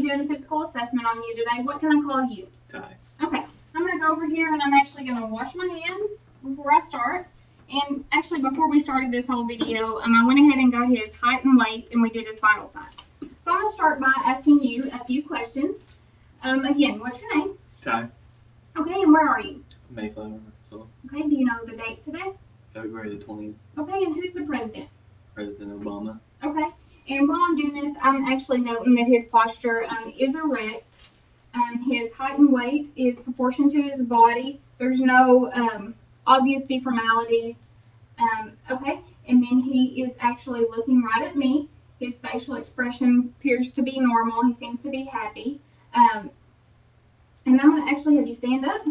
be doing a physical assessment on you today. What can I call you? Ty. Okay, I'm going to go over here and I'm actually going to wash my hands before I start. And actually, before we started this whole video, I went ahead and got his height and weight, and we did his vital signs. So I'm going to start by asking you a few questions. Again, what's your name? Ty. Okay, and where are you? Mayflower, Arkansas. Okay, do you know the date today? February the 20th. Okay, and who's the president? President Obama. Okay, and while I'm doing this, I'm actually noting that his posture is erect. His height and weight is proportioned to his body. There's no obvious deformalities. Okay, and then he is actually looking right at me. His facial expression appears to be normal. He seems to be happy. And I'm going to actually have you stand up.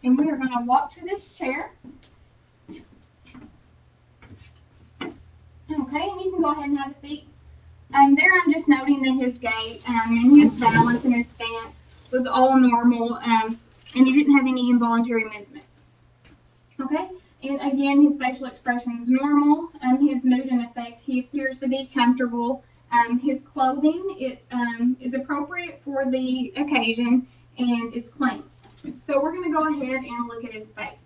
And we are going to walk to this chair. Okay, and you can go ahead and have a seat. There I'm just noting that his gait and his balance and his stance was all normal, and he didn't have any involuntary movements. Okay, and again, his facial expression is normal. His mood and affect, he appears to be comfortable. His clothing is appropriate for the occasion, and it's clean. So we're going to go ahead and look at his face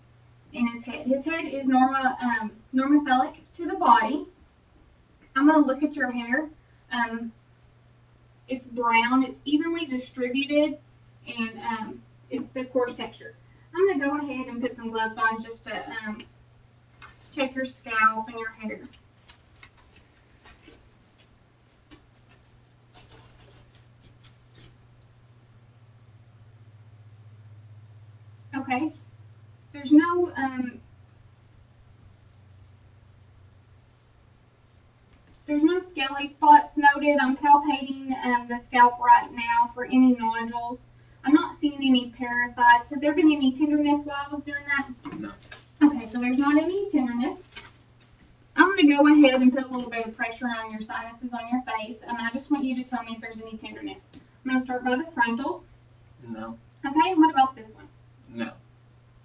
and his head. His head is normophilic to the body. I'm going to look at your hair. It's brown. It's evenly distributed, and it's a coarse texture. I'm going to go ahead and put some gloves on just to check your scalp and your hair. Okay. There's no scaly spots noted. I'm palpating the scalp right now for any nodules. I'm not seeing any parasites. Has there been any tenderness while I was doing that? No. Okay, so there's not any tenderness. I'm going to go ahead and put a little bit of pressure on your sinuses on your face. I just want you to tell me if there's any tenderness. I'm going to start by the frontals. No. Okay, and what about this one? No.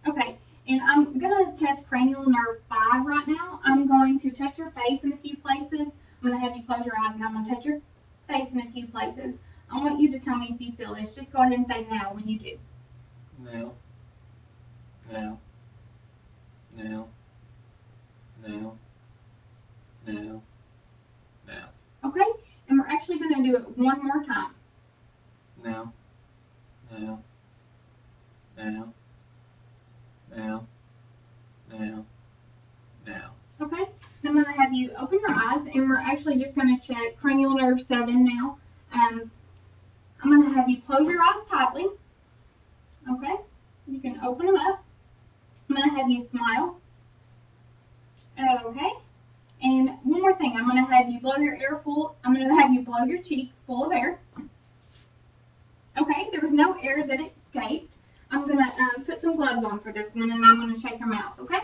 Okay, and I'm going to test cranial nerve 5 right now. I'm going to touch your face in a few places. I'm going to have you close your eyes, and I'm going to touch your face in a few places. I want you to tell me if you feel this. Just go ahead and say now when you do. No. No. No. No. No. No. Okay, and we're actually going to do it one more time. No. No. No. No. No. No. Okay, I'm going to have you open your eyes, and we're actually just going to check cranial nerve 7 now. I'm going to have you close your eyes tightly. Okay, you can open them up. I'm going to have you smile. Okay, and one more thing. I'm going to have you blow your air full. I'm going to have you blow your cheeks full of air. Okay, there was no air that escaped. I'm going to put some gloves on for this one, and I'm going to shake your mouth, okay?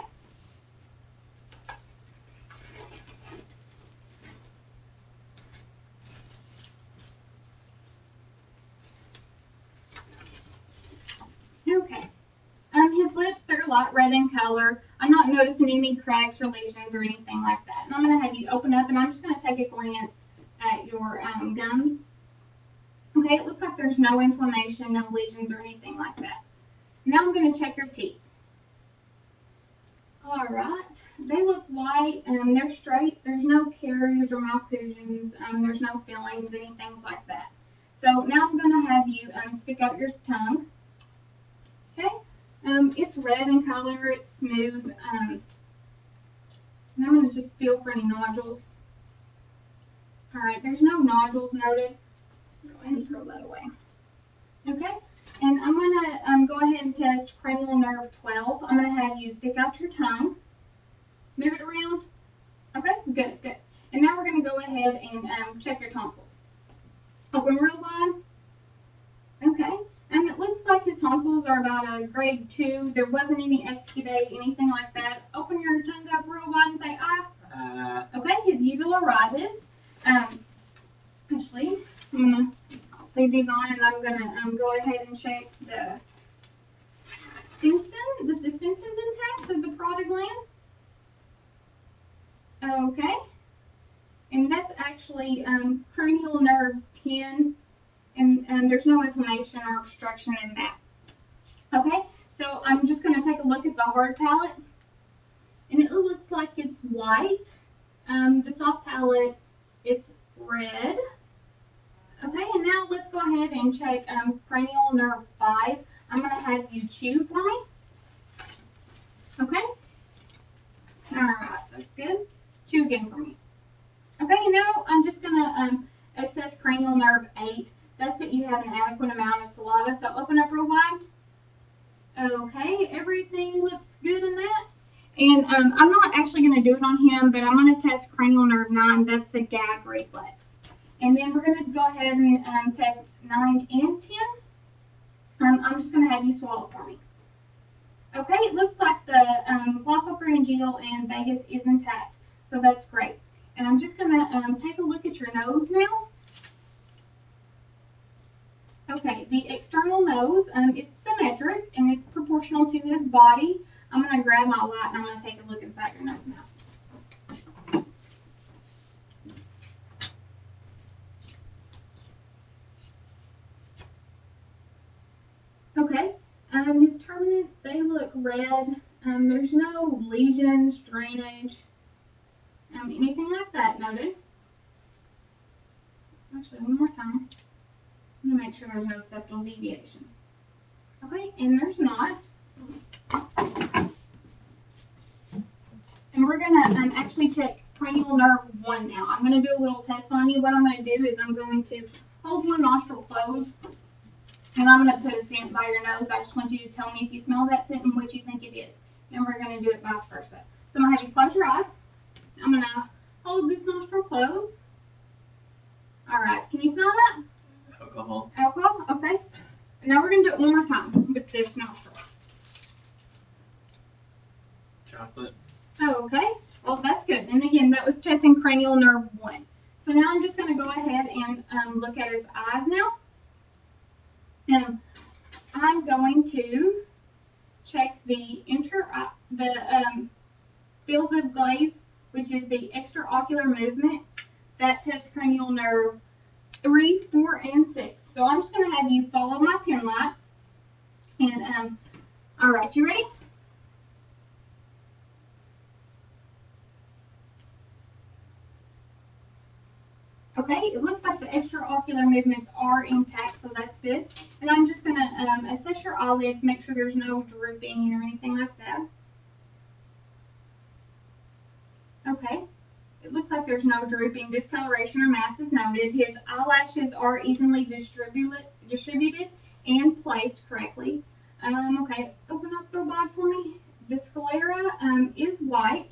Okay. His lips, they're light red in color. I'm not noticing any cracks or lesions or anything like that. And I'm going to have you open up, and I'm just going to take a glance at your gums. Okay, it looks like there's no inflammation, no lesions or anything like that. Now I'm going to check your teeth. All right, they look white and they're straight. There's no caries or malocclusions. There's no fillings, anything like that. So now I'm going to have you stick out your tongue. Okay, it's red in color, it's smooth. And I'm going to just feel for any nodules. All right, there's no nodules noted. Go ahead and throw that away. Okay, and I'm going to go ahead and test cranial nerve 12. I'm going to have you stick out your tongue. Move it around. Okay, good, good. And now we're going to go ahead and check your tonsils. Open real wide. Okay, and it looks like his tonsils are about a grade 2. There wasn't any exudate, anything like that. Open your tongue up real wide and say ah. Okay, his uvula rises. Actually, I'm going to leave these on, and I'm going to go ahead and check the Stinson, if the Stinson's intact of the parotid gland. Okay, and that's actually actually cranial nerve 10, and there's no inflammation or obstruction in that. Okay, so I'm just going to take a look at the hard palate, and it looks like it's white. The soft palate, it's red. Okay, and now let's go ahead and check cranial nerve 5. I'm going to have you chew for me. Okay? Alright, that's good. Chew again for me. Okay, now I'm just going to assess cranial nerve 8. That's that you have an adequate amount of saliva, so open up real wide. Okay, everything looks good in that. And I'm not actually going to do it on him, but I'm going to test cranial nerve 9. That's the gag reflex. And then we're going to go ahead and test 9 and 10. I'm just going to have you swallow for me. Okay, it looks like the glossopharyngeal and vagus is intact, so that's great. And I'm just going to take a look at your nose now. Okay, the external nose, it's symmetric and it's proportional to his body. I'm going to grab my light and I'm going to take a look inside your nose now. Okay, his terminants, they look red. There's no lesions, drainage, anything like that noted. Actually, one more time. I'm going to make sure there's no septal deviation. Okay, and there's not. And we're going to actually check cranial nerve 1 now. I'm going to do a little test on you. What I'm going to do is I'm going to hold one nostril closed, and I'm going to put a scent by your nose. I just want you to tell me if you smell that scent and what you think it is. And we're going to do it vice versa. So I'm going to have you close your eyes. I'm going to hold this nostril closed. All right, can you smell that? Alcohol. Alcohol, okay. Now we're going to do it one more time with this nostril. Chocolate. Oh, okay. Well, that's good. And again, that was testing cranial nerve 1. So now I'm just going to go ahead and look at his eyes now. I'm going to check the fields of glaze, which is the extraocular movements. That tests cranial nerve 3, 4, and 6. So I'm just going to have you follow my pen light. And, all right, you ready? Okay, it looks like the extraocular movements are intact, so that's good. And I'm just going to assess your eyelids, make sure there's no drooping or anything like that. Okay, it looks like there's no drooping, discoloration, or mass is noted. His eyelashes are evenly distributed and placed correctly. Okay, open up the wide for me. The sclera is white.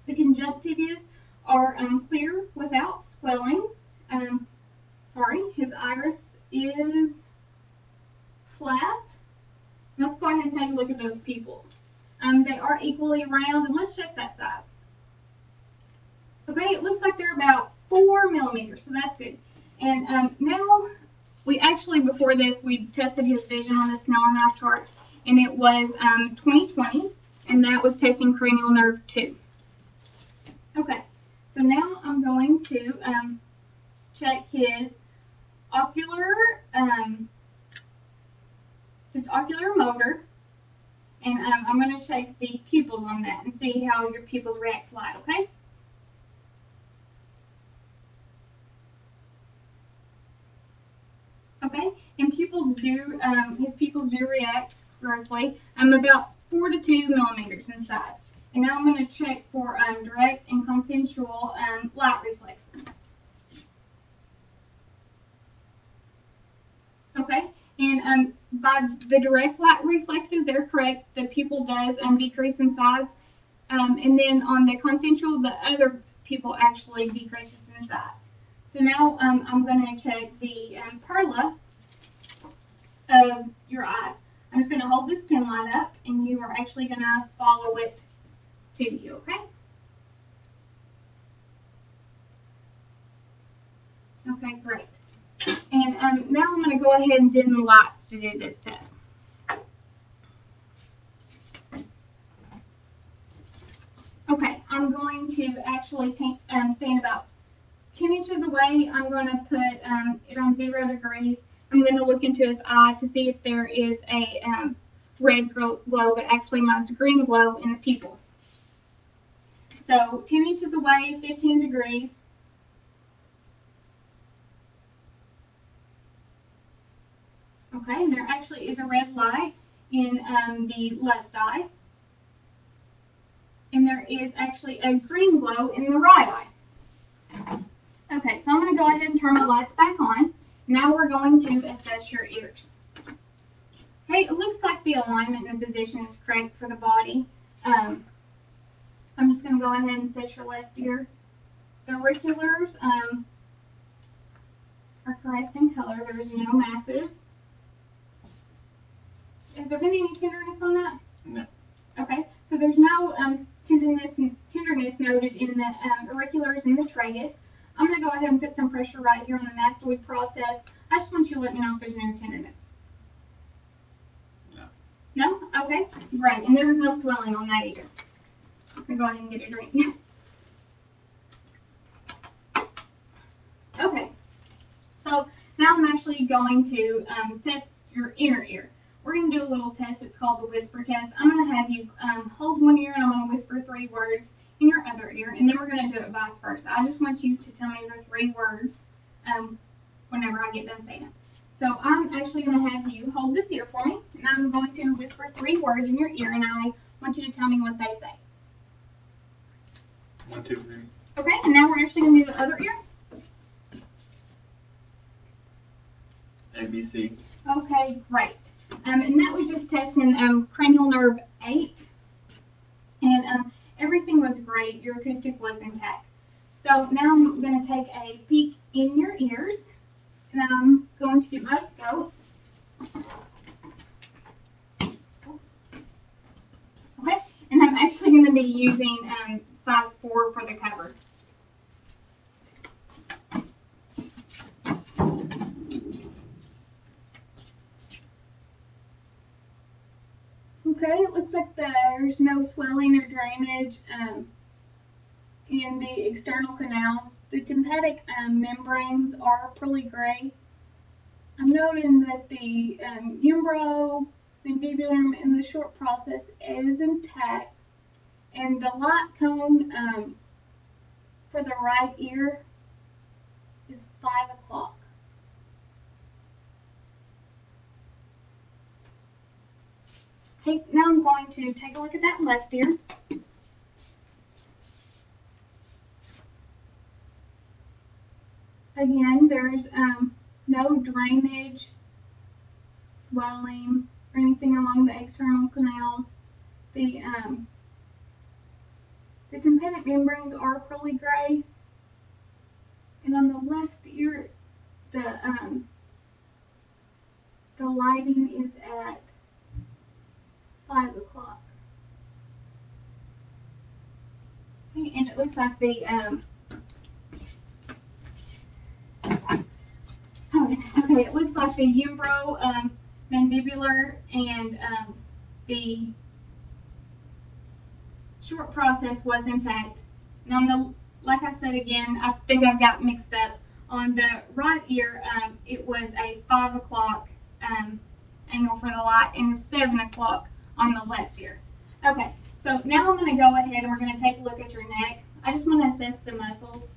The conjunctives are clear without swelling. His iris is flat. Let's go ahead and take a look at those pupils. They are equally round, and let's check that size. Okay, it looks like they're about 4 millimeters, so that's good. And now, before this, we tested his vision on the Snellen eye chart, and it was 20/20, and that was testing cranial nerve 2. Okay, so now I'm going to check his ocular motor, and I'm going to check the pupils on that and see how your pupils react to light, okay? Okay, and his pupils do react correctly. About 4 to 2 millimeters in size. And now I'm going to check for direct and consensual light reflexes. Okay, and by the direct light reflexes, they're correct. The pupil does decrease in size. And then on the consensual, the other pupil actually decreases in size. So now I'm going to check the perla of your eyes. I'm just going to hold this pen light up, and you are actually going to follow it to you, okay? Okay, great. And now I'm going to go ahead and dim the lights to do this test. Okay, I'm going to actually stand about 10 inches away, I'm going to put it on 0 degrees. I'm going to look into his eye to see if there is a red glow, but actually mine's green glow in the pupil. So 10 inches away, 15 degrees. Okay, and there actually is a red light in the left eye. And there is actually a green glow in the right eye. Okay, so I'm going to go ahead and turn my lights back on. Now we're going to assess your ears. Okay, it looks like the alignment and position is correct for the body. I'm just going to go ahead and assess your left ear. The auriculars are correct in color. There's no masses. Has there been any tenderness on that? No. Okay, so there's no tenderness noted in the auriculars and the tragus. I'm going to go ahead and put some pressure right here on the mastoid process. I just want you to let me know if there's any tenderness. No. No? Okay, great. And there was no swelling on that either. I'm going to go ahead and get a drink. Okay, so now I'm actually going to test your inner ear. We're going to do a little test. It's called the whisper test. I'm going to have you hold one ear and I'm going to whisper 3 words in your other ear, and then we're going to do it vice versa. I just want you to tell me the 3 words whenever I get done saying it. So I'm actually going to have you hold this ear for me, and I'm going to whisper 3 words in your ear, and I want you to tell me what they say. 1, 2, 3. Okay, and now we're actually going to do the other ear. ABC. Okay, great. And that was just testing cranial nerve 8, and everything was great. Your acoustic was intact. So now I'm going to take a peek in your ears, and I'm going to get my scope. Okay, and I'm actually going to be using size 4 for the cover. Okay, it looks like there's no swelling or drainage in the external canals. The tympanic membranes are pearly gray. I'm noting that the umbro, mandibular, and the short process is intact, and the light cone for the right ear is 5 o'clock. Okay, now I'm going to take a look at that left ear. Again, there's no drainage, swelling, or anything along the external canals. The tympanic membranes are pearly gray, and on the left ear, the lighting is at 5 o'clock. Okay, and it looks like the okay, it looks like the umbro, mandibular, and the short process was intact. And on the, like I said again, I think I've got mixed up. On the right ear, it was a 5 o'clock angle for the light, and a 7 o'clock on the left ear. Okay, so now I'm going to go ahead and we're going to take a look at your neck. I just want to assess the muscles.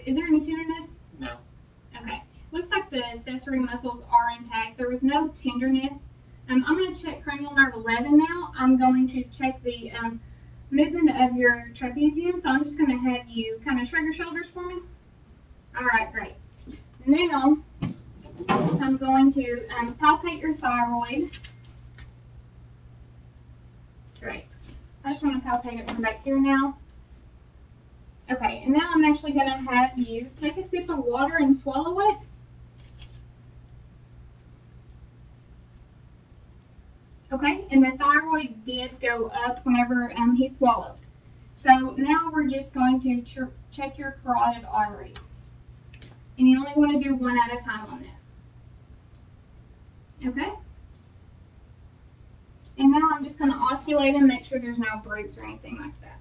Is there any tenderness? No. Okay. Looks like the accessory muscles are intact. There was no tenderness. I'm going to check cranial nerve 11 now. I'm going to check the movement of your trapezium. So I'm just going to have you kind of shrug your shoulders for me. All right, great. Now I'm going to palpate your thyroid. Great. I just want to palpate it from back here now. Okay, and now I'm actually going to have you take a sip of water and swallow it. Okay, and the thyroid did go up whenever he swallowed. So now we're just going to check your carotid arteries. And you only want to do one at a time on this. Okay? And now I'm just going to osculate and make sure there's no bruise or anything like that.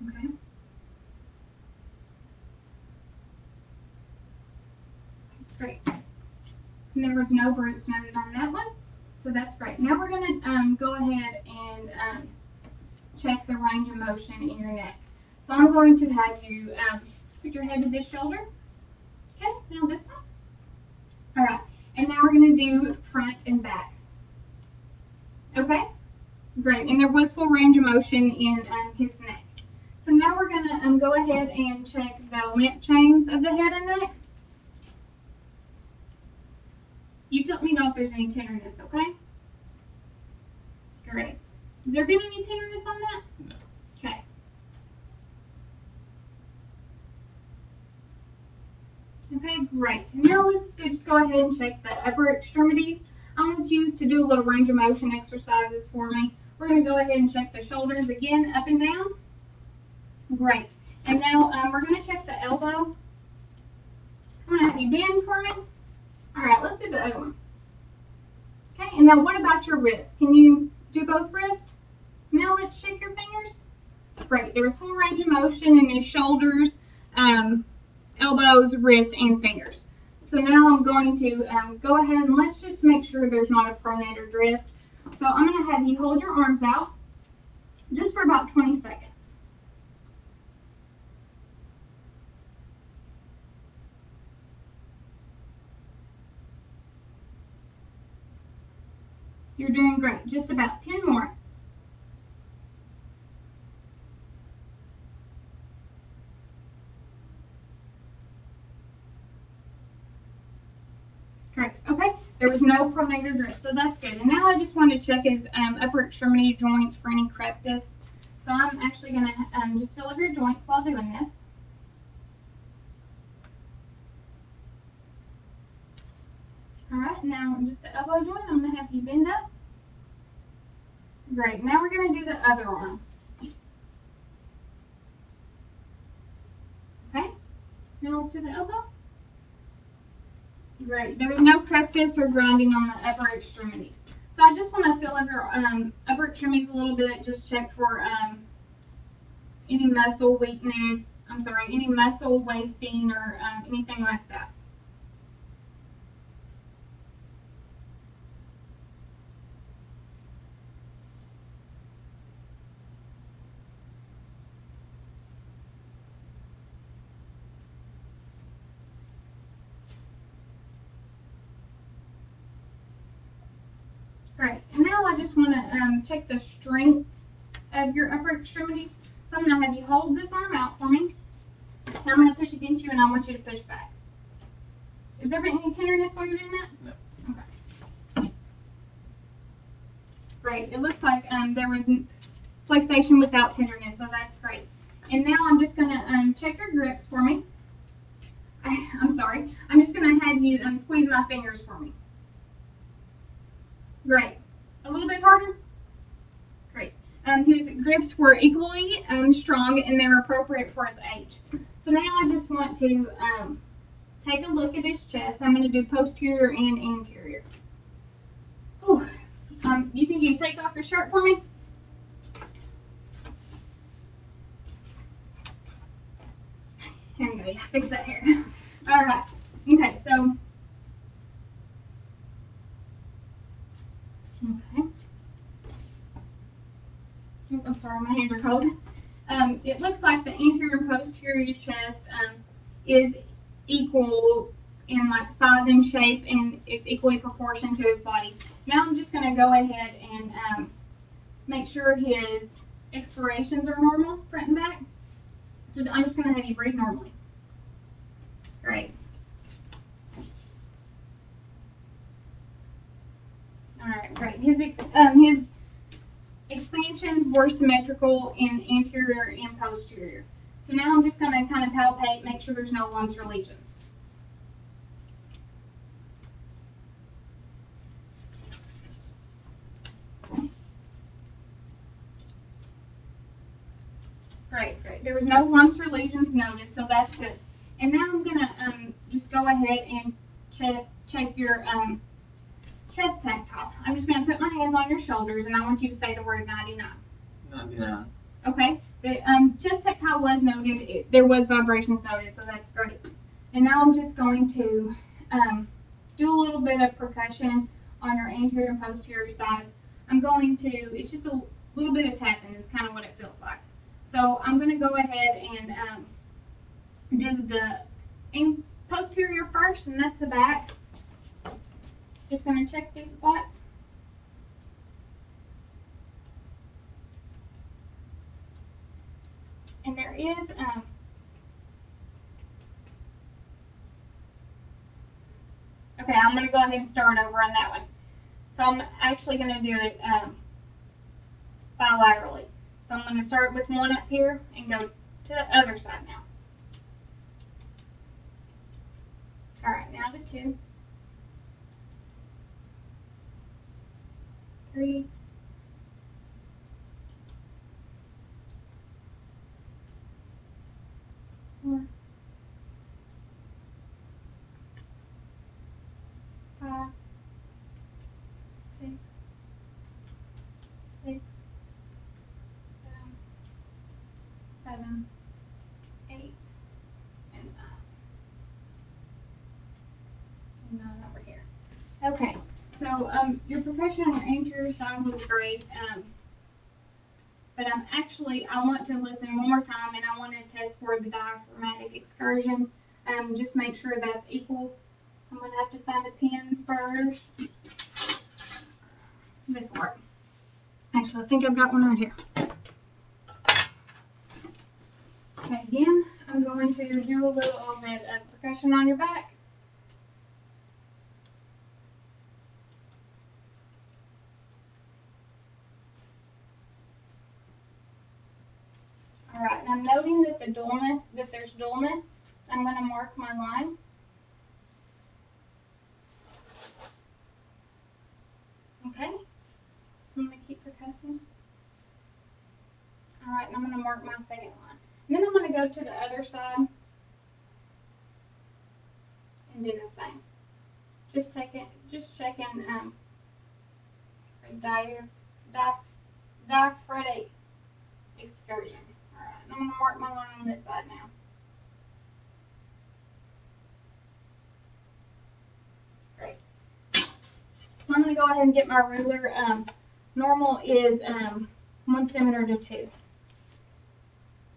Okay. Great. And there was no bruits noted on that one, so that's great. Now we're going to go ahead and check the range of motion in your neck. So I'm going to have you put your head to this shoulder. Okay, now this one. All right, and now we're going to do front and back. Okay, great. And there was full range of motion in his neck. So now we're going to go ahead and check the link chains of the head and neck. You let me know if there's any tenderness, okay? Great. Has there been any tenderness on that? No. Okay. Okay, great. Now let's just go ahead and check the upper extremities. I want you to do a little range of motion exercises for me. We're going to go ahead and check the shoulders again, up and down. Great. And now we're going to check the elbow. I'm going to have you bend for me. All right, let's do the other one. Okay, and now what about your wrist? Can you do both wrists? Now let's shake your fingers. Great, there was full range of motion in his shoulders, elbows, wrist, and fingers. So now I'm going to go ahead and let's just make sure there's not a pronator drift. So I'm going to have you hold your arms out just for about 20 seconds. You're doing great. Just about 10 more. Great. Okay. There was no pronator drift, so that's good. And now I just want to check his upper extremity joints for any crepitus. So I'm actually going to just feel of your joints while doing this. All right, now just the elbow joint, I'm going to have you bend up. Great, now we're going to do the other arm. Okay, now let's do the elbow. Great, there was no crepitus or grinding on the upper extremities. So I just want to feel of your upper extremities a little bit, just check for any muscle weakness, any muscle wasting or anything like that. Great, and now I just want to check the strength of your upper extremities. So I'm going to have you hold this arm out for me. And I'm going to push against you and I want you to push back. Is there any tenderness while you're doing that? No. Okay. Great, it looks like there was flexation without tenderness, so that's great. And now I'm just going to check your grips for me. I'm sorry. I'm just going to have you squeeze my fingers for me. Great. A little bit harder? Great. His grips were equally strong and they were appropriate for his age. So now I just want to take a look at his chest. I'm going to do posterior and anterior. Whew. You think you can take off your shirt for me? There you go. Yeah, fix that hair. All right. Okay, so. Okay. Oh, I'm sorry, my hands are cold. It looks like the anterior and posterior chest is equal in like size and shape, and it's equally proportioned to his body. Now I'm just going to go ahead and make sure his expirations are normal, front and back. So I'm just going to have you breathe normally. Great. All right, great. His expansions were symmetrical in anterior and posterior. So now I'm just going to kind of palpate, make sure there's no lumps or lesions. Great, great. There was no lumps or lesions noted, so that's good. And now I'm going to just go ahead and check your chest tactile. I'm just going to put my hands on your shoulders, and I want you to say the word 99. 99. Okay, the chest tactile was noted. There was vibrations noted, so that's great. And now I'm just going to do a little bit of percussion on your anterior and posterior sides. I'm going to, it's just a little bit of tapping is kind of what it feels like. So I'm going to go ahead and do the posterior first, and that's the back. Just going to check these spots. And there is okay, I'm going to go ahead and start over on that one. So I'm actually going to do it bilaterally. So I'm going to start with one up here and go to the other side now. All right, now the 2, 3, 4, 5, 6, 6, 7, 8, and 9 over here. Okay, so your percussion on your anterior side was great, but I want to listen one more time, and I want to test for the diaphragmatic excursion. Just make sure that's equal. I'm going to have to find a pen first. This will work. Actually, I think I've got one right here. Okay, again, I'm going to do a little bit of percussion on your back. All right, and I'm noting that there's dullness. I'm going to mark my line. Okay, I'm going to keep percussing. All right, and I'm going to mark my second line. And then I'm going to go to the other side and do the same. Just checking diaphragmatic excursion. All right, and I'm going to mark my line on this side now. Great. I'm going to go ahead and get my ruler. Normal is 1 centimeter to 2.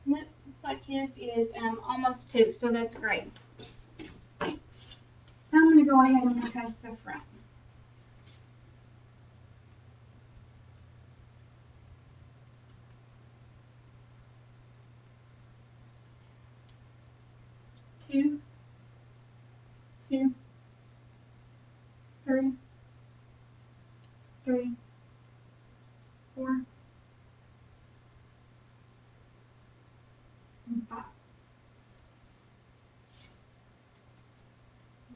And that looks like his is almost 2, so that's great. Now I'm going to go ahead and percuss the front. Two, 3, 3, 4, and 5.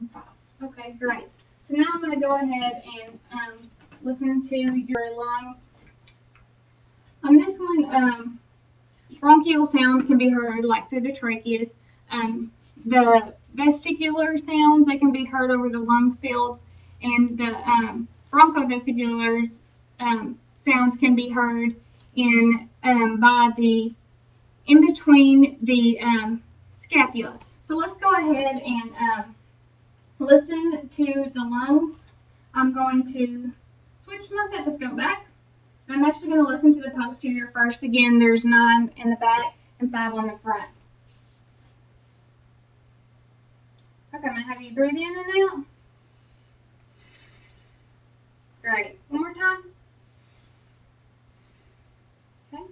And 5. Okay, great. So now I'm going to go ahead and listen to your lungs. On this one, bronchial sounds can be heard like through the tracheas. The vestibular sounds, they can be heard over the lung fields, and the bronchovestibular sounds can be heard in between the scapula. So let's go ahead and listen to the lungs. I'm going to switch my stethoscope back. I'm actually going to listen to the posterior first. Again, there's 9 in the back and 5 on the front. Okay, I'm going to have you breathe in and out. Great. One more time. Okay.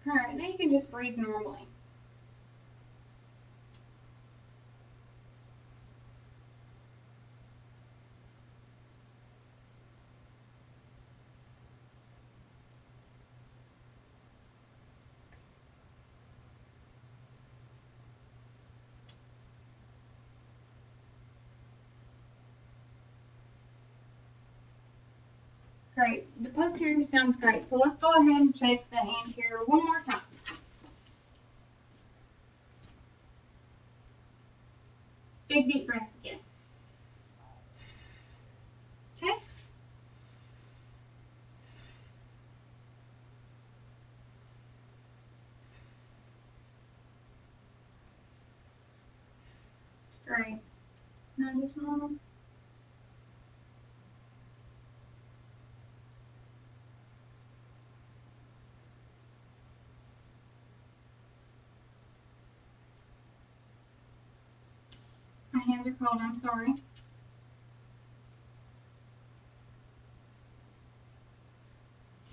All right, now you can just breathe normally. Great. The posterior sounds great. So let's go ahead and check the anterior one more time. Big deep breaths again. Okay? Great. Now just normal. My hands are cold, I'm sorry.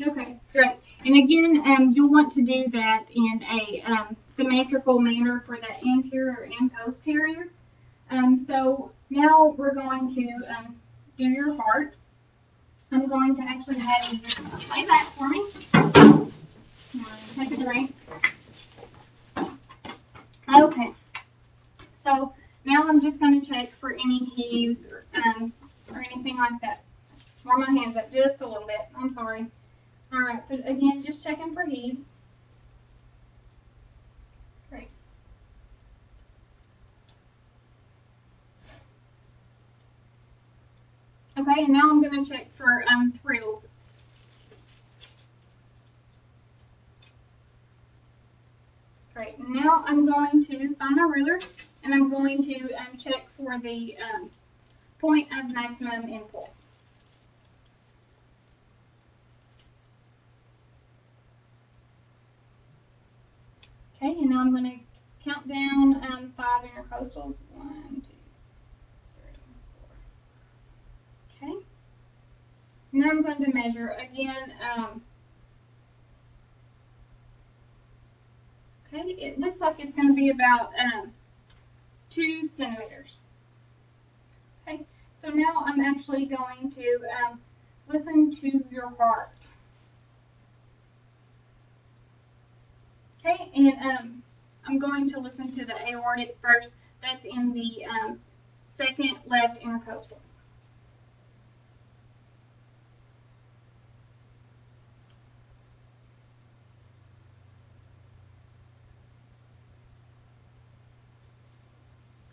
Okay, great. And again, you'll want to do that in a symmetrical manner for the anterior and posterior. So now we're going to do your heart. I'm going to actually have you lay back for me. Take a drink. Okay. So now I'm just going to check for any heaves or anything like that. Warm my hands up just a little bit. I'm sorry. All right. So again, just checking for heaves. Great. Okay, and now I'm going to check for thrills. Great. Now I'm going to find my ruler, and I'm going to check for the point of maximum impulse. Okay, and now I'm going to count down 5 intercostals. 1, 2, 3, 4. Okay. Now I'm going to measure again. Okay, it looks like it's going to be about 2 centimeters. Okay, so now I'm actually going to listen to your heart. Okay, and I'm going to listen to the aortic first. That's in the second left intercostal.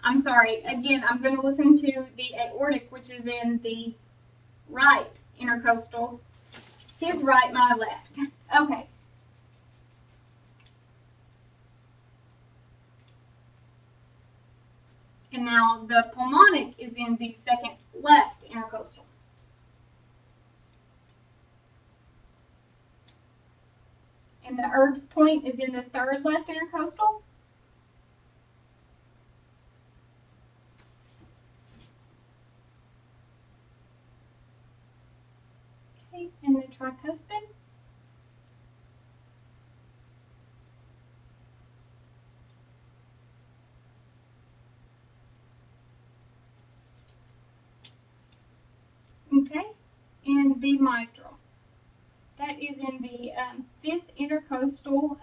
I'm sorry, again, I'm going to listen to the aortic, which is in the right intercostal. His right, my left. Okay. And now the pulmonic is in the second left intercostal. And the Erb's point is in the third left intercostal. Okay, and the tricuspid. Okay, and the mitral. That is in the fifth intercostal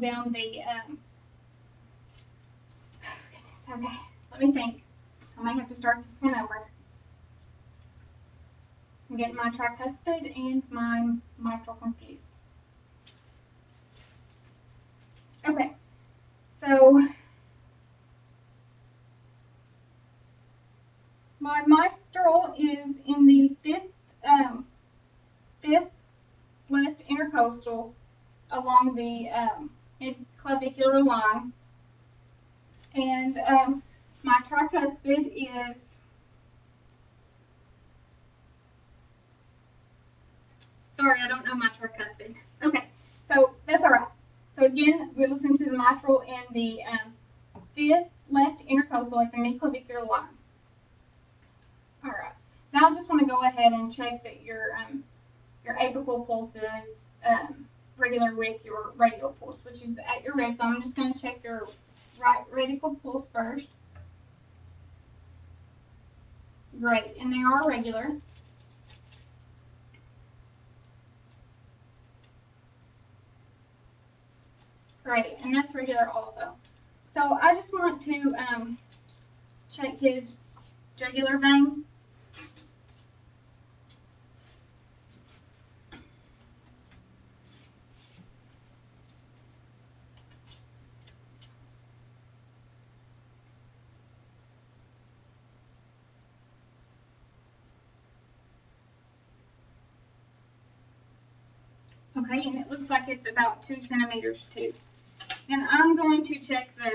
down the okay, let me think. I might have to start this one over. I'm getting my tricuspid and my mitral confused. Okay, so my mitral is in the fifth left intercostal along the clavicular line, and my tricuspid is sorry, I don't know my tricuspid. Okay, so that's all right. So again, we listen to the mitral in the fifth left intercostal at the midclavicular line. All right. Now I just want to go ahead and check that your apical pulse is regular with your radial pulse, which is at your wrist. So I'm just going to check your right radial pulse first. Great, and they are regular. Great, and that's regular also. So I just want to check his jugular vein. Okay, and it looks like it's about 2 centimeters too. And I'm going to check the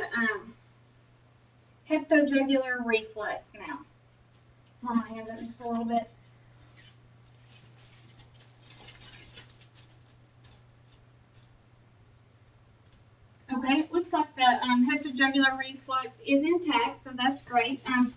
hepatojugular reflex now. Hold my hands up just a little bit. Okay, it looks like the hepatojugular reflex is intact, so that's great. I'm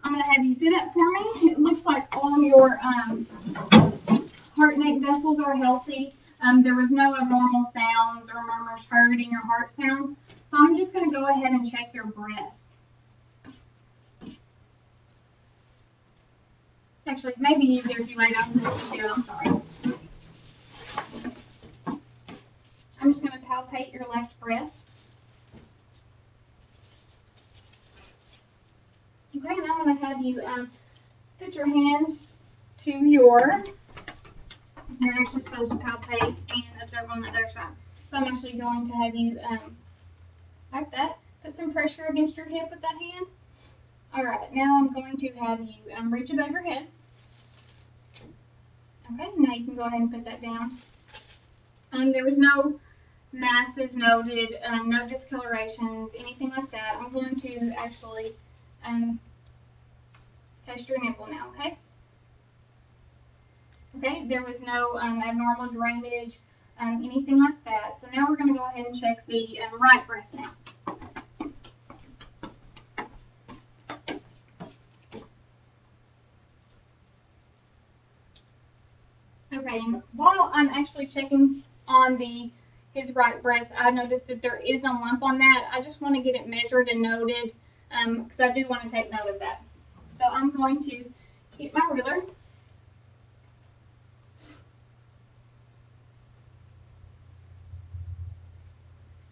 going to have you sit up for me. It looks like all your heart neck vessels are healthy. There was no abnormal sounds or murmurs heard in your heart sounds. So I'm just going to go ahead and check your breast. Actually, it may be easier if you lay down. Yeah, I'm sorry. I'm just going to palpate your left breast. Okay, and I'm going to have you put your hands to you're actually supposed to palpate and observe on the other side. So I'm actually going to have you, like that, put some pressure against your hip with that hand. Alright, now I'm going to have you reach above your head. Okay, now you can go ahead and put that down. There was no masses noted, no discolorations, anything like that. I'm going to actually test your nipple now, okay? Okay, there was no abnormal drainage, anything like that. So now we're going to go ahead and check the right breast now. Okay, and while I'm actually checking on his right breast, I noticed that there is a lump on that. I just want to get it measured and noted because I do want to take note of that. So I'm going to get my ruler.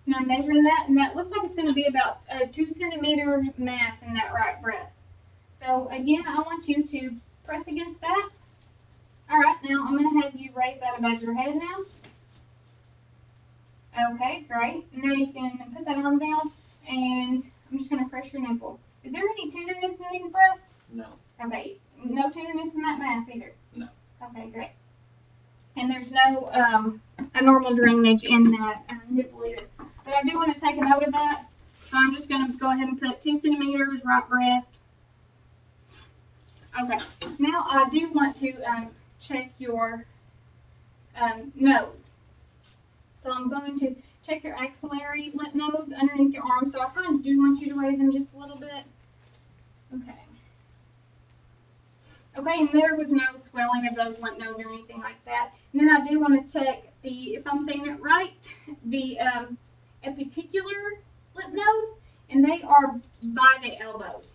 And I'm measuring that, and that looks like it's going to be about a 2 centimeter mass in that right breast. So again, I want you to press against that. Alright, now I'm going to have you raise that above your head now. Okay, great. Now you can put that arm down, and I'm just going to press your nipple. Is there any tenderness in these breasts? No. Okay, no tenderness in that mass either? No. Okay, great. And there's no abnormal drainage in that nipple either. But I do want to take a note of that. So I'm just going to go ahead and put 2 centimeters right breast. Okay, now I do want to check your nose. So I'm going to check your axillary lymph nodes underneath your arm. So I kind of do want you to raise them just a little bit. Okay. Okay, and there was no swelling of those lymph nodes or anything like that. And then I do want to check the, if I'm saying it right, the epiticular lymph nodes, and they are by the elbows.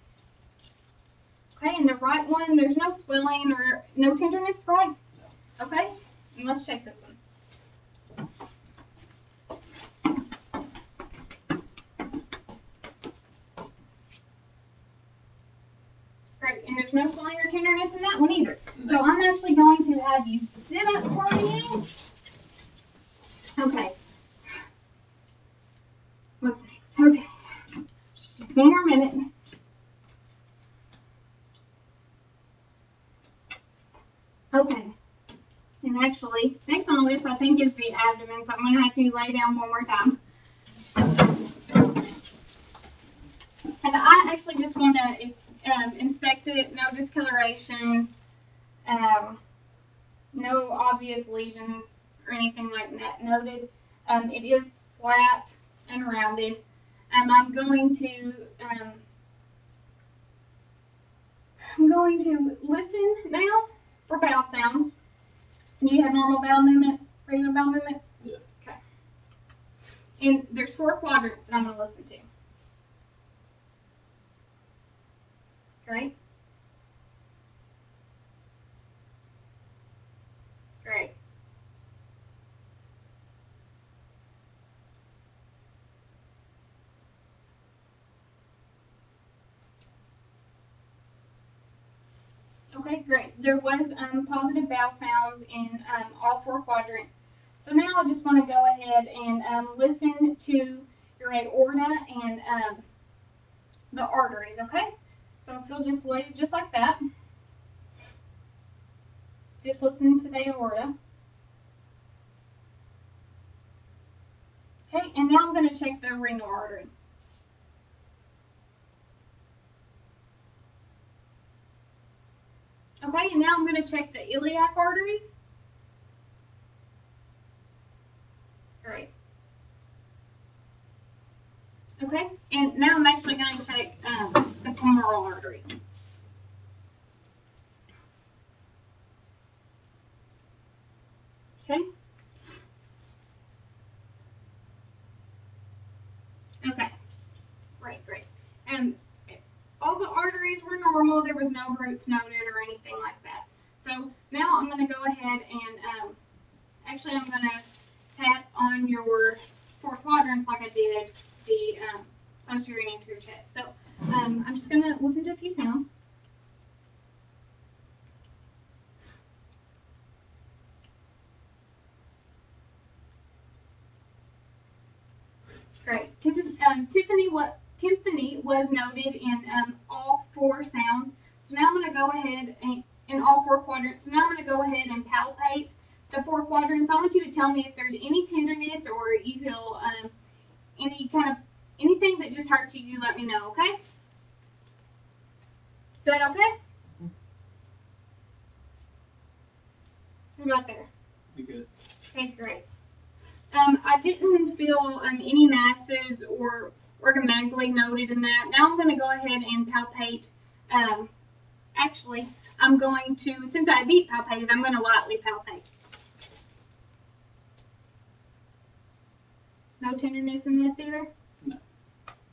Okay, and the right one, there's no swelling or no tenderness, right? Okay, and let's check this one. Great, and there's no swelling or tenderness in that one either. No. So I'm actually going to have you sit up for me. Okay. What's next? Okay. Just one more minute. Okay. And actually, next on the list I think is the abdomen, so I'm going to have you lay down one more time. And I actually just want to inspect it, no discolorations, no obvious lesions or anything like that noted. It is flat and rounded. I'm going to listen now for bowel sounds. Do you have normal bowel movements, regular bowel movements? Yes. Okay. And there's 4 quadrants that I'm going to listen to. Great. Great. Okay, great. There was positive vowel sounds in all 4 quadrants. So now I just want to go ahead and listen to your aorta and the arteries, okay? So if you'll just leave just like that. Just listen to the aorta. Okay, and now I'm going to check the renal artery. Okay, and now I'm going to check the iliac arteries. Great. Okay, and now I'm actually going to check the femoral arteries. Okay. Okay. Great. And all the arteries were normal. There was no roots noted or anything like that. So now I'm going to go ahead and actually I'm going to tap on your 4 quadrants like I did the posterior and anterior chest. So I'm just going to listen to a few sounds. Great. Tiffany was noted in all 4 sounds. So now I'm going to go ahead and in all 4 quadrants. So now I'm going to go ahead and palpate the 4 quadrants. I want you to tell me if there's any tenderness or you feel anything that just hurts you. You let me know, okay? Is that okay? What about there? You good? Okay, great. I didn't feel any masses or orgomegaly noted in that. Now I'm going to go ahead and palpate. Actually, I'm going to, since I deep palpated, I'm going to lightly palpate. No tenderness in this either? No.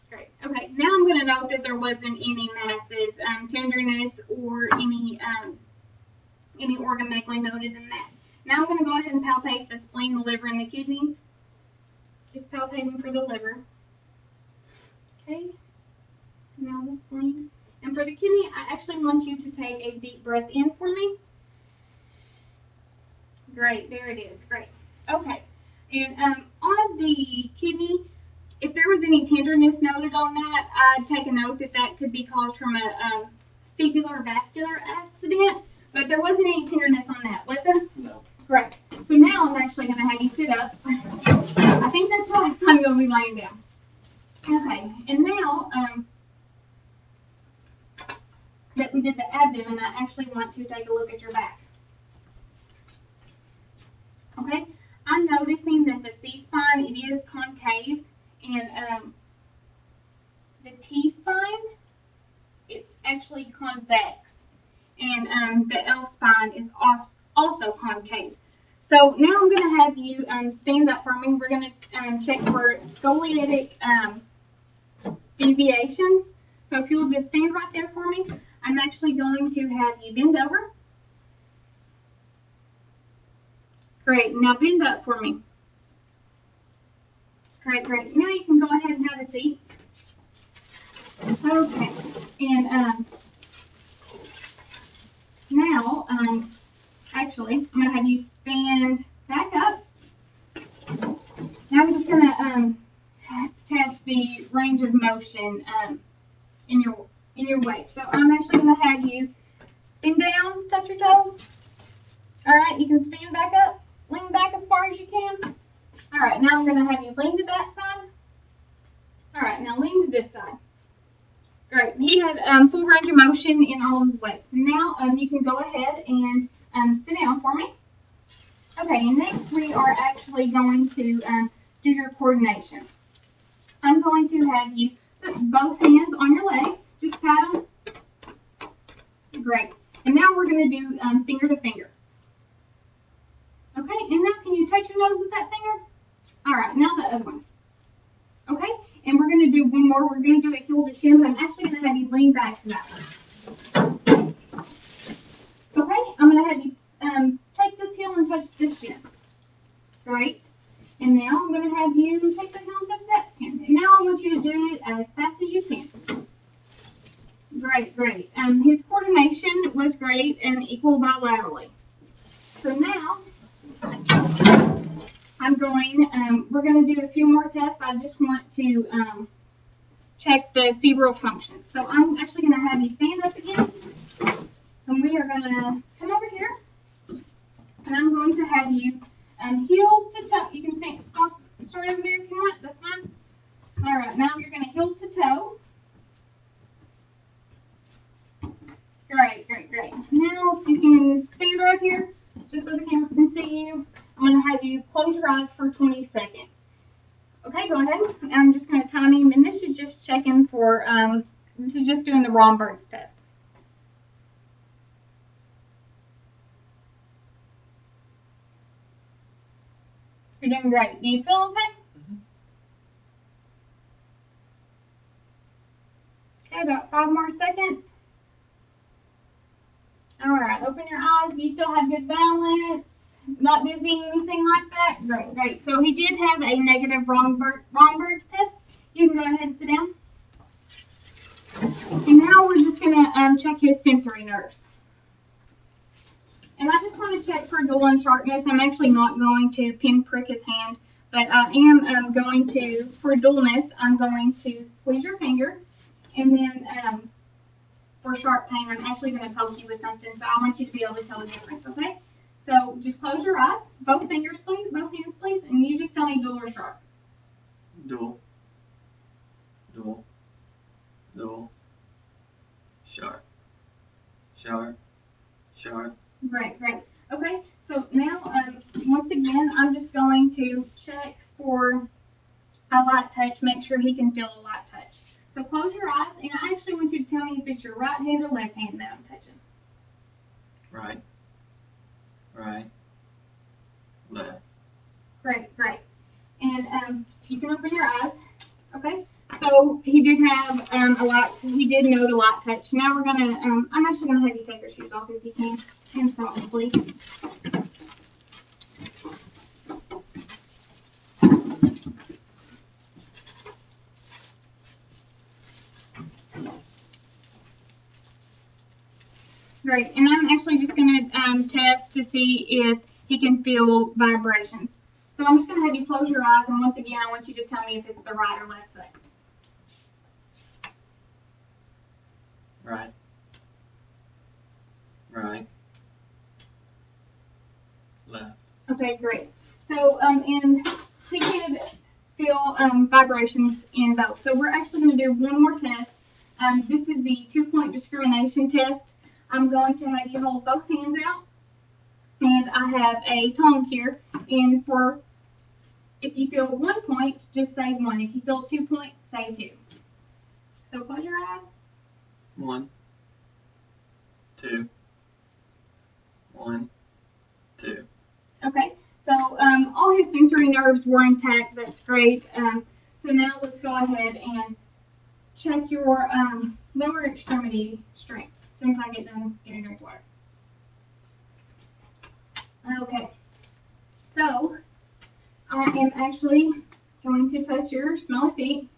Great. Okay, now I'm going to note that there wasn't any masses, tenderness, or any orgomegaly noted in that. Now I'm going to go ahead and palpate the spleen, the liver, and the kidneys. Just palpating for the liver. Okay. Now the spleen. And for the kidney, I actually want you to take a deep breath in for me. Great. There it is. Great. Okay. And on the kidney, if there was any tenderness noted on that, I'd take a note that that could be caused from a tubular vascular accident. But there wasn't any tenderness on that, was there? No. Great. So now I'm actually going to have you sit up. I think that's the last time you'll be laying down. Okay. And now that we did the abdomen, I actually want to take a look at your back. Okay. I'm noticing that the C-spine, it is concave, and the T-spine, it's actually convex, and the L-spine is also concave. So now I'm going to have you stand up for me. We're going to check for scoliotic deviations. So if you'll just stand right there for me, I'm actually going to have you bend over. Great. Now bend up for me. Great. Now you can go ahead and have a seat. Okay. And now, actually, I'm going to have you stand back up. Now I'm just going to test the range of motion in your waist. So I'm actually going to have you bend down, touch your toes. All right, you can stand back up, lean back as far as you can. All right, now I'm going to have you lean to that side. All right, now lean to this side. Great. He had full range of motion in all of his waist. And now you can go ahead and sit down for me. Okay, and next we are actually going to do your coordination. I'm going to have you put both hands on your legs. Just pat them. Great. And now we're going to do finger to finger. Okay, and now can you touch your nose with that finger? All right, now the other one. Okay, and we're going to do one more. We're going to do a heel to shin, but I'm actually going to have you lean back to that one. Okay, I'm going to have you take this heel and touch this shin. Great. And now I'm going to have you take the heel and touch that shin. And now I want you to do it as fast as you can. Great. His coordination was great, and bilaterally. So now, we're going to do a few more tests. I just want to check the cerebral functions. So I'm actually going to have you stand up again, and we are going to come over here, and I'm going to have you heel to toe. You can start over there if you want. That's fine. All right, now you're going to heel to toe. Great, great, great. Now, if you can stand right here, just so the camera can see you, I'm going to have you close your eyes for 20 seconds. Okay, go ahead. I'm just going to time him, and this is just checking for, this is just doing the Romberg's test. You're doing great. Do you feel okay? Okay, about 5 more seconds. All right, open your eyes. You still have good balance, not dizzy, anything like that? Great, great. So he did have a negative Romberg's test. You can go ahead and sit down. And now we're just going to check his sensory nerves. And I just want to check for dull and sharpness. I'm actually not going to pinprick his hand, but I am going to, for dullness, I'm going to squeeze your finger. And then for sharp pain, I'm actually going to poke you with something, so I want you to be able to tell the difference, okay? So just close your eyes, both fingers please, both hands please, and you just tell me dull or sharp. Dull. Dull. Dull. Sharp. Sharp. Sharp. Great, great. Okay, so now, once again, I'm just going to check for a light touch, make sure he can feel a light touch. So close your eyes, and I actually want you to tell me if it's your right hand or left hand that I'm touching. Right. Right. Left. Great, great. And you can open your eyes. Okay. So he did have he did note a light touch. Now we're gonna, I'm actually gonna have you take your shoes off if you can, and softly, please. Great, and I'm actually just going to test to see if he can feel vibrations. So I'm just going to have you close your eyes, and once again, I want you to tell me if it's the right or left foot. Right. Right. Left. Okay, great. So, and he could feel vibrations in both. So we're actually going to do one more test. This is the 2-point discrimination test. I'm going to have you hold both hands out, and I have a tongue here, and for, if you feel 1 point, just say 1. If you feel 2 points, say 2. So close your eyes. 1, 2, 1, 2. Okay, so all his sensory nerves were intact. That's great. So now let's go ahead and check your lower extremity strength. As soon as I get done, get a drink of water. Okay, so I am actually going to touch your smelly feet.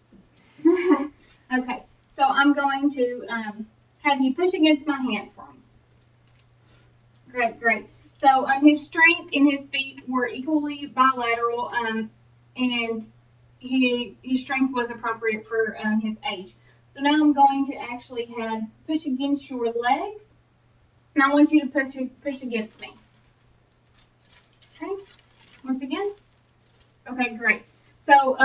Okay, so I'm going to have you push against my hands for me. Great, great. So his strength in his feet were equally bilateral, and his strength was appropriate for his age. So now I'm going to actually have push against your legs, and I want you to push against me. Okay, once again. Okay, great. So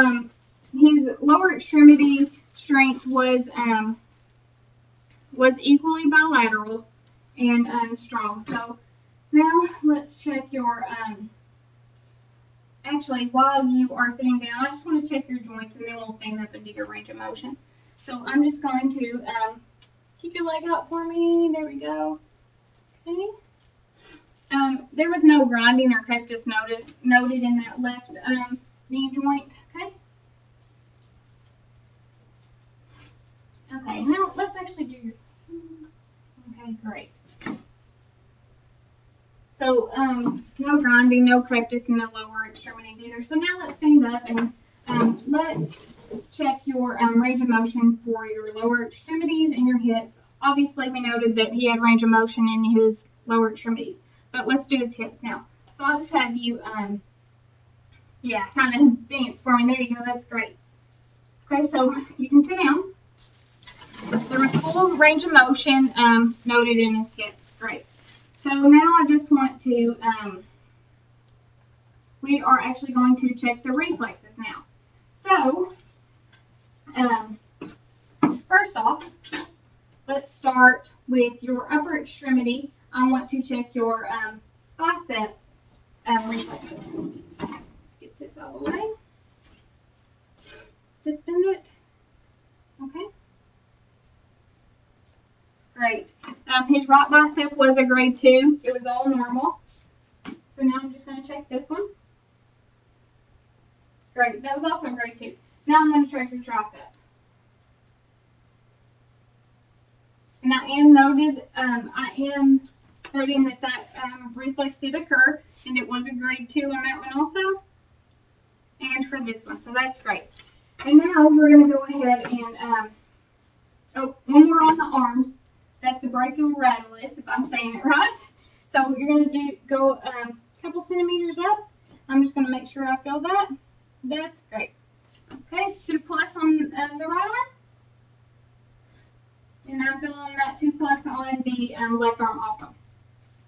his lower extremity strength was equally bilateral and strong. So now let's check your actually, while you are sitting down, I just want to check your joints, and then we'll stand up and do your range of motion. So I'm just going to keep your leg up for me. There we go. Okay. There was no grinding or crepitus noted in that left knee joint. Okay. Okay. Now let's actually do your. Okay, great. So no grinding, no crepitus in the lower extremities either. So now let's stand up and let's check your range of motion for your lower extremities and your hips. Obviously, we noted that he had range of motion in his lower extremities. But let's do his hips now. So I'll just have you, yeah, kind of dance for me. There you go. That's great. Okay, so you can sit down. There was full range of motion noted in his hips. Great. So now I just want to, we are actually going to check the reflexes now. So, first off, let's start with your upper extremity. I want to check your bicep reflexes. Let's get this out of the way. Suspend it. Okay. Great. His right bicep was a grade 2. It was all normal. So now I'm just going to check this one. Great. That was also a grade 2. Now I'm going to check your tricep. And I am noting that reflex did occur, and it was a grade 2 on that one also, and for this one. So that's great. And now we're going to go ahead and one more on the arms. That's the brachioradialis, if I'm saying it right. So you're going to go a couple centimeters up. I'm just going to make sure I feel that. That's great. Okay, 2+ on the right arm. And I'm feeling that 2+ on the left arm also.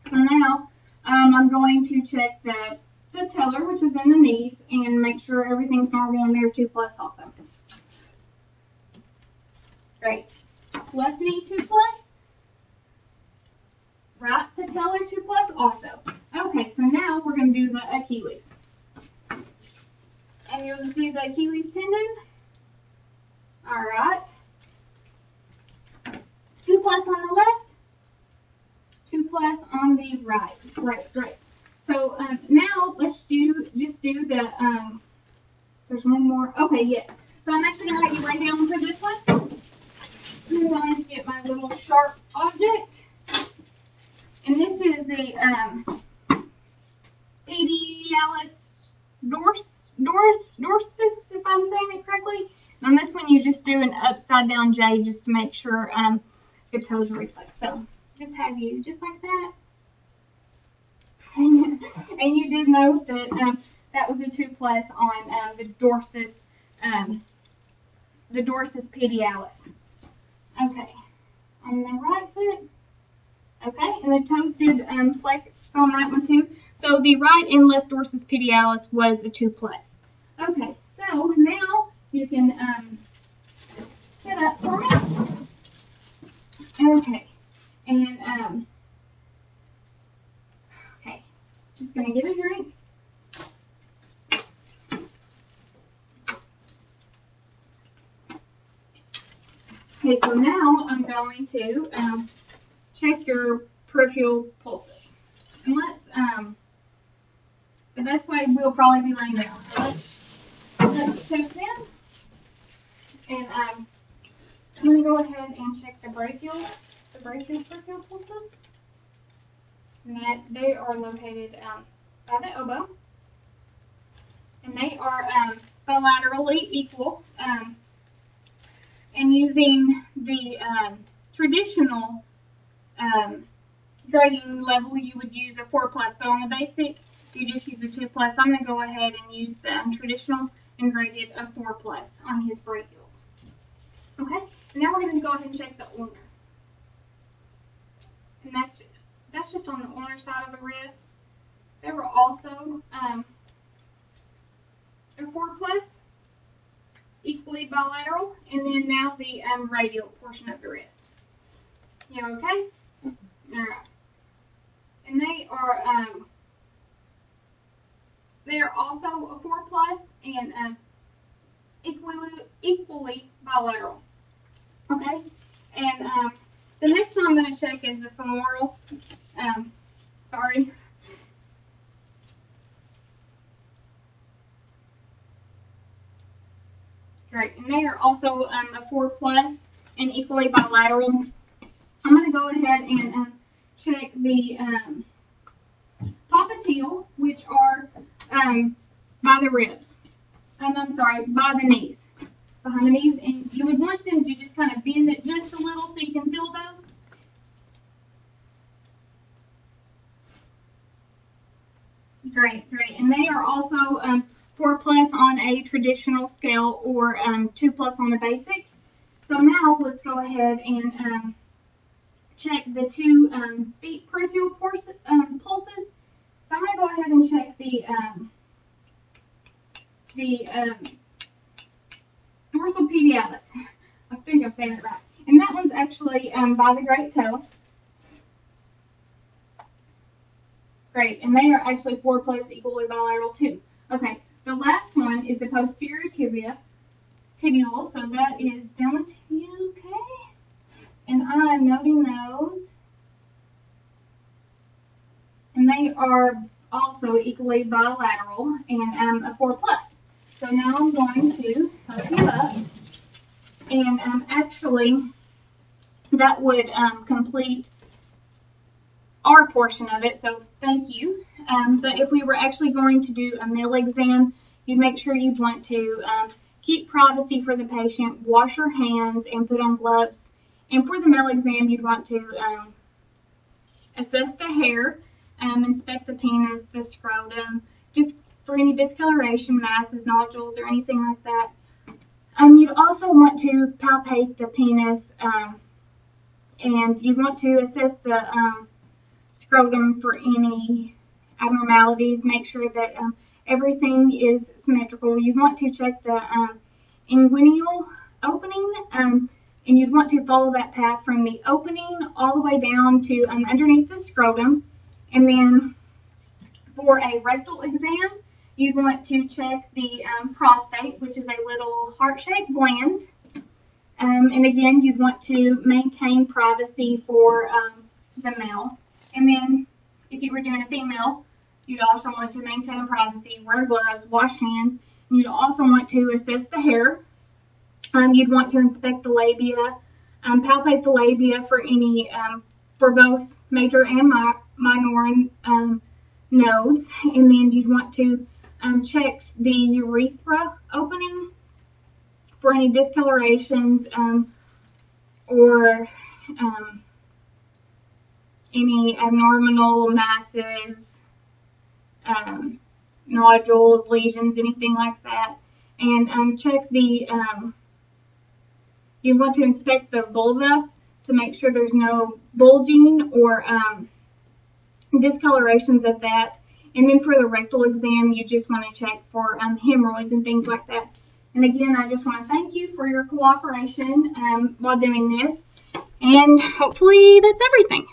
So now I'm going to check the patellar, which is in the knees, and make sure everything's normal in there, 2+ also. Great. Left knee 2+. Right patellar 2+ also. Okay, so now we're going to do the Achilles. And you'll just do the Achilles tendon. All right. 2+ on the left, 2+ on the right. Great, great. So now let's just do the, there's one more. Okay, yes. So I'm actually going to let you lay down for this one. I'm going to get my little sharp object. And this is the pedialis dorsus, if I'm saying it correctly. And on this one, you just do an upside down J just to make sure your toes reflex. So just have you just like that. And you did note that that was a 2+ on the dorsus pedialis. Okay, on the right foot. Okay, and the toes did flex on that one too. So the right and left dorsus pedialis was a 2+. Okay, so now you can sit up for me. Okay, and okay, just gonna get a drink. Okay, so now I'm going to check your peripheral pulses. And the best way will probably be laying down. So let's check them. And I'm going to go ahead and check the brachial peripheral pulses. And that they are located by the elbow. And they are bilaterally equal. And using the traditional grading level, you would use a 4+, but on the basic, you just use a 2+. I'm going to go ahead and use the traditional and grade it a 4+ on his brachials. Okay, now we're going to go ahead and check the ulnar. And that's just on the ulnar side of the wrist. They were also a 4+, equally bilateral, and then now the radial portion of the wrist. You okay? Alright. And they are also a 4+ and equally bilateral. Okay? And the next one I'm going to check is the femoral. Sorry. Great. And they are also a 4+ and equally bilateral. I'm going to go ahead and check the popliteal, which are by the ribs. I'm sorry, by the knees. Behind the knees. And you would want them to just kind of bend it just a little so you can feel those. Great, great. And they are also 4+ on a traditional scale or 2+ on a basic. So now let's go ahead and check the two feet peripheral pulses. So I'm going to go ahead and check the dorsal pedalis. I think I'm saying it right. And that one's actually by the great toe. Great, and they are actually 4+ equally bilateral too. Okay, the last one is the posterior tibial, so that is down the tibia, okay? And I'm noting those. And they are also equally bilateral and a 4+. So now I'm going to hook you up, and actually that would complete our portion of it, so thank you. But if we were actually going to do a mill exam, you'd make sure you'd want to keep privacy for the patient, wash your hands, and put on gloves. And for the mill exam, you'd want to assess the hair, inspect the penis, the scrotum, just for any discoloration, masses, nodules, or anything like that. You'd also want to palpate the penis, and you want to assess the scrotum for any abnormalities. Make sure that everything is symmetrical. You want to check the inguinal opening, and you'd want to follow that path from the opening all the way down to underneath the scrotum. And then for a rectal exam, you'd want to check the prostate, which is a little heart-shaped gland. And again, you'd want to maintain privacy for the male. And then if you were doing a female, you'd also want to maintain privacy, wear gloves, wash hands. And you'd also want to assess the hair. You'd want to inspect the labia, palpate the labia for any, for both major and minor nodes. And then you'd want to check the urethra opening for any discolorations or any abnormal masses, nodules, lesions, anything like that. And check the, you want to inspect the vulva to make sure there's no bulging or discolorations of that. And then for the rectal exam, you just want to check for hemorrhoids and things like that. And again, I just want to thank you for your cooperation while doing this. And hopefully that's everything.